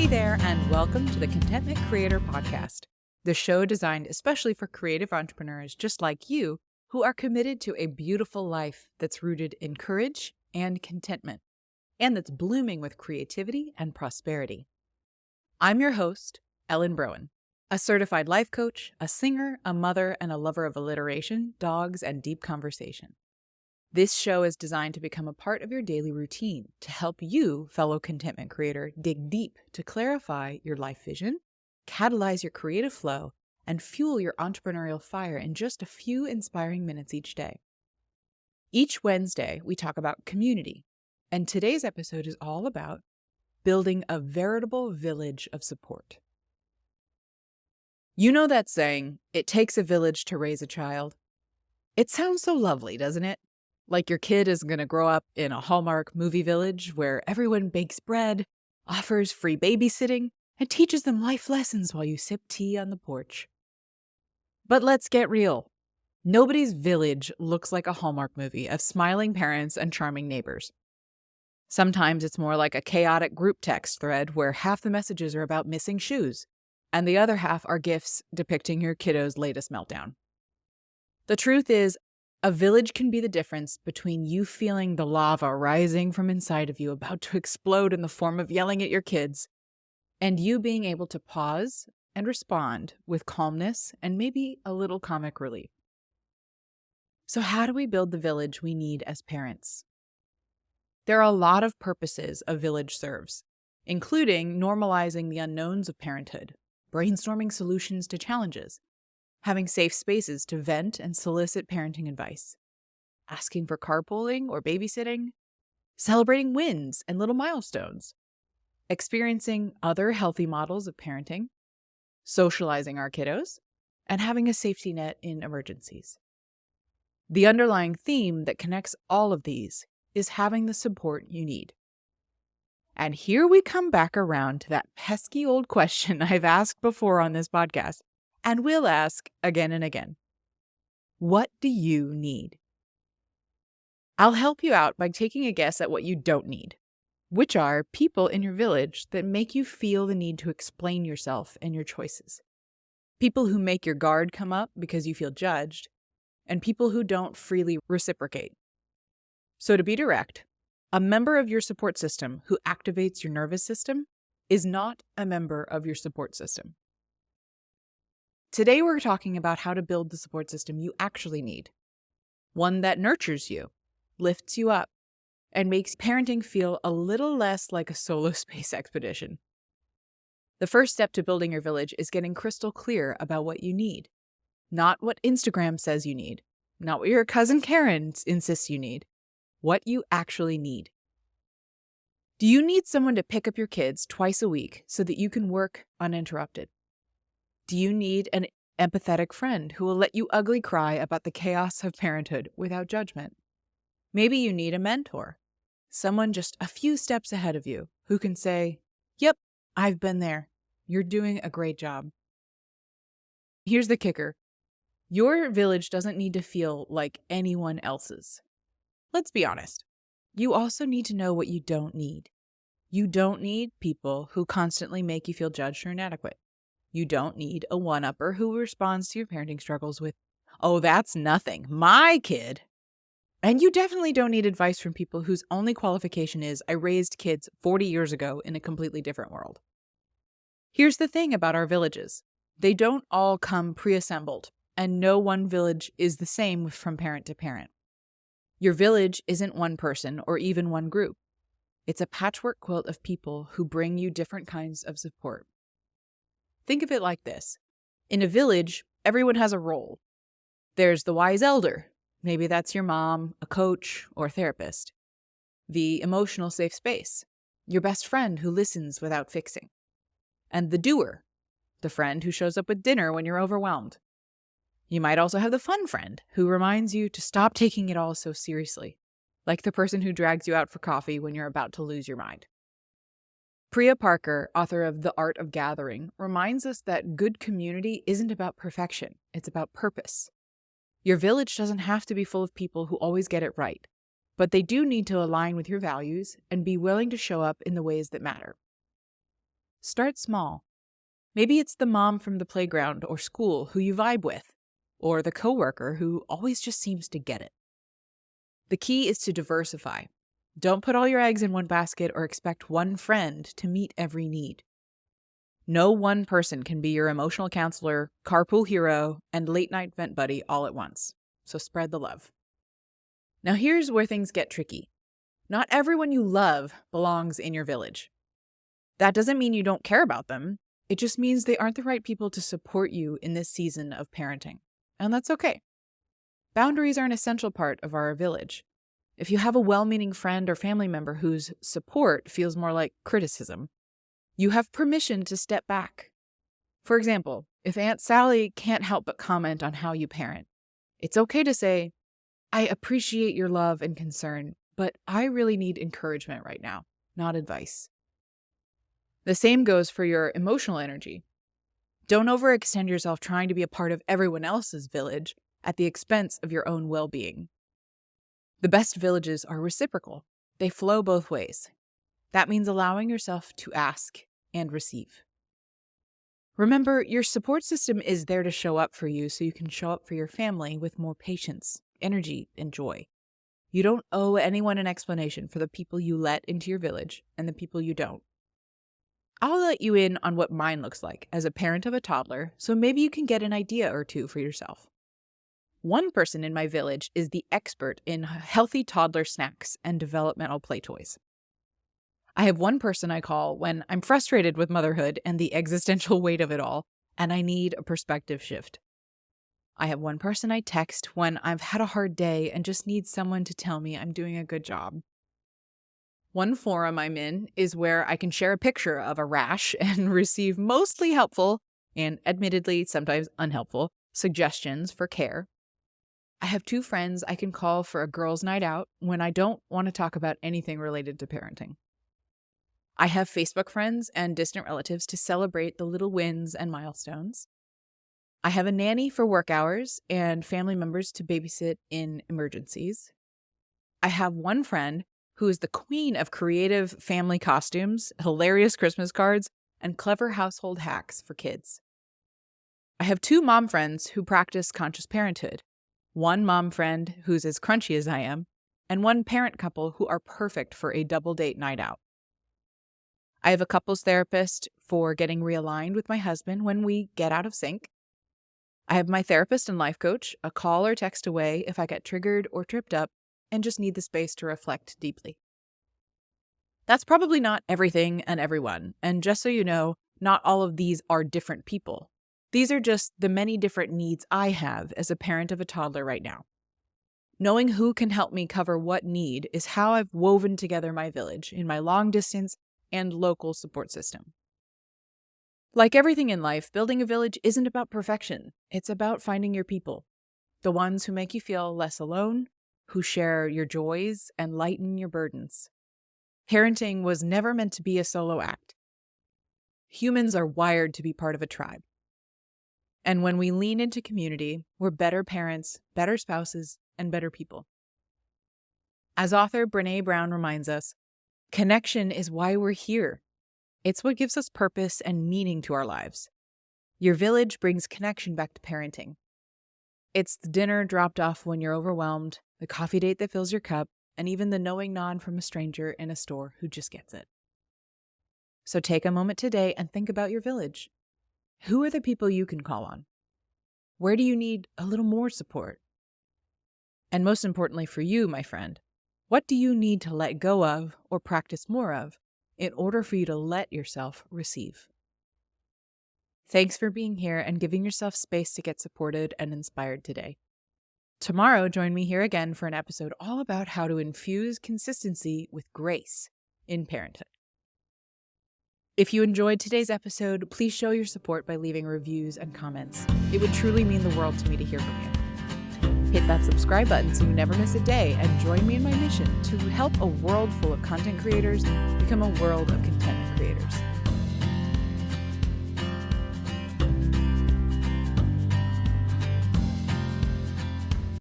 there, and welcome to the Contentment Creator Podcast, the show designed especially for creative entrepreneurs just like you who are committed to a beautiful life that's rooted in courage and contentment, and that's blooming with creativity and prosperity. I'm your host, Ellen Broen, a certified life coach, a singer, a mother, and a lover of alliteration, dogs, and deep conversation. This show is designed to become a part of your daily routine to help you, fellow contentment creator, dig deep to clarify your life vision, catalyze your creative flow, and fuel your entrepreneurial fire in just a few inspiring minutes each day. Each Wednesday, we talk about community, and today's episode is all about building a veritable village of support. You know that saying, it takes a village to raise a child? It sounds so lovely, doesn't it? Like your kid is going to grow up in a Hallmark movie village where everyone bakes bread, offers free babysitting, and teaches them life lessons while you sip tea on the porch. But let's get real. Nobody's village looks like a Hallmark movie of smiling parents and charming neighbors. Sometimes it's more like a chaotic group text thread where half the messages are about missing shoes, and the other half are GIFs depicting your kiddo's latest meltdown. The truth is, a village can be the difference between you feeling the lava rising from inside of you about to explode in the form of yelling at your kids, and you being able to pause and respond with calmness and maybe a little comic relief. So how do we build the village we need as parents? There are a lot of purposes a village serves, including normalizing the unknowns of parenthood, brainstorming solutions to challenges, having safe spaces to vent and solicit parenting advice, asking for carpooling or babysitting, celebrating wins and little milestones, experiencing other healthy models of parenting, socializing our kiddos, and having a safety net in emergencies. The underlying theme that connects all of these is having the support you need. And here we come back around to that pesky old question I've asked before on this podcast, and will ask again and again. What do you need? I'll help you out by taking a guess at what you don't need, which are people in your village that make you feel the need to explain yourself and your choices. People who make your guard come up because you feel judged, and people who don't freely reciprocate. So to be direct, a member of your support system who activates your nervous system is not a member of your support system. Today we're talking about how to build the support system you actually need. One that nurtures you, lifts you up, and makes parenting feel a little less like a solo space expedition. The first step to building your village is getting crystal clear about what you need. Not what Instagram says you need, not what your cousin Karen insists you need, what you actually need. Do you need someone to pick up your kids twice a week so that you can work uninterrupted? Do you need an empathetic friend who will let you ugly cry about the chaos of parenthood without judgment? Maybe you need a mentor, someone just a few steps ahead of you who can say, "Yep, I've been there. You're doing a great job." Here's the kicker. Your village doesn't need to feel like anyone else's. Let's be honest. You also need to know what you don't need. You don't need people who constantly make you feel judged or inadequate. You don't need a one-upper who responds to your parenting struggles with, "Oh, that's nothing, my kid." And you definitely don't need advice from people whose only qualification is, "I raised kids 40 years ago in a completely different world." Here's the thing about our villages. They don't all come pre-assembled, and no one village is the same from parent to parent. Your village isn't one person or even one group. It's a patchwork quilt of people who bring you different kinds of support. Think of it like this. In a village, everyone has a role. There's the wise elder. Maybe that's your mom, a coach, or a therapist. The emotional safe space. Your best friend who listens without fixing. And the doer. The friend who shows up with dinner when you're overwhelmed. You might also have the fun friend who reminds you to stop taking it all so seriously, like the person who drags you out for coffee when you're about to lose your mind. Priya Parker, author of The Art of Gathering, reminds us that good community isn't about perfection, it's about purpose. Your village doesn't have to be full of people who always get it right, but they do need to align with your values and be willing to show up in the ways that matter. Start small. Maybe it's the mom from the playground or school who you vibe with, or the coworker who always just seems to get it. The key is to diversify. Don't put all your eggs in one basket or expect one friend to meet every need. No one person can be your emotional counselor, carpool hero, and late-night vent buddy all at once. So spread the love. Now here's where things get tricky. Not everyone you love belongs in your village. That doesn't mean you don't care about them. It just means they aren't the right people to support you in this season of parenting. And that's okay. Boundaries are an essential part of our village. If you have a well-meaning friend or family member whose support feels more like criticism, you have permission to step back. For example, if Aunt Sally can't help but comment on how you parent, it's okay to say, "I appreciate your love and concern, but I really need encouragement right now, not advice." The same goes for your emotional energy. Don't overextend yourself trying to be a part of everyone else's village at the expense of your own well-being. The best villages are reciprocal. They flow both ways. That means allowing yourself to ask and receive. Remember, your support system is there to show up for you so you can show up for your family with more patience, energy, and joy. You don't owe anyone an explanation for the people you let into your village and the people you don't. I'll let you in on what mine looks like as a parent of a toddler, so maybe you can get an idea or two for yourself. One person in my village is the expert in healthy toddler snacks and developmental play toys. I have one person I call when I'm frustrated with motherhood and the existential weight of it all, and I need a perspective shift. I have one person I text when I've had a hard day and just need someone to tell me I'm doing a good job. One forum I'm in is where I can share a picture of a rash and receive mostly helpful, and admittedly sometimes unhelpful, suggestions for care. I have two friends I can call for a girls' night out when I don't want to talk about anything related to parenting. I have Facebook friends and distant relatives to celebrate the little wins and milestones. I have a nanny for work hours and family members to babysit in emergencies. I have one friend who is the queen of creative family costumes, hilarious Christmas cards, and clever household hacks for kids. I have two mom friends who practice conscious parenthood, one mom friend who's as crunchy as I am, and one parent couple who are perfect for a double date night out. I have a couples therapist for getting realigned with my husband when we get out of sync. I have my therapist and life coach, a call or text away if I get triggered or tripped up and just need the space to reflect deeply. That's probably not everything and everyone, and just so you know, not all of these are different people. These are just the many different needs I have as a parent of a toddler right now. Knowing who can help me cover what need is how I've woven together my village in my long distance and local support system. Like everything in life, building a village isn't about perfection. It's about finding your people, the ones who make you feel less alone, who share your joys and lighten your burdens. Parenting was never meant to be a solo act. Humans are wired to be part of a tribe. And when we lean into community, we're better parents, better spouses, and better people. As author Brené Brown reminds us, connection is why we're here. It's what gives us purpose and meaning to our lives. Your village brings connection back to parenting. It's the dinner dropped off when you're overwhelmed, the coffee date that fills your cup, and even the knowing nod from a stranger in a store who just gets it. So take a moment today and think about your village. Who are the people you can call on? Where do you need a little more support? And most importantly for you, my friend, what do you need to let go of or practice more of in order for you to let yourself receive? Thanks for being here and giving yourself space to get supported and inspired today. Tomorrow, join me here again for an episode all about how to infuse consistency with grace in parenthood. If you enjoyed today's episode, please show your support by leaving reviews and comments. It would truly mean the world to me to hear from you. Hit that subscribe button so you never miss a day and join me in my mission to help a world full of content creators become a world of contentment creators.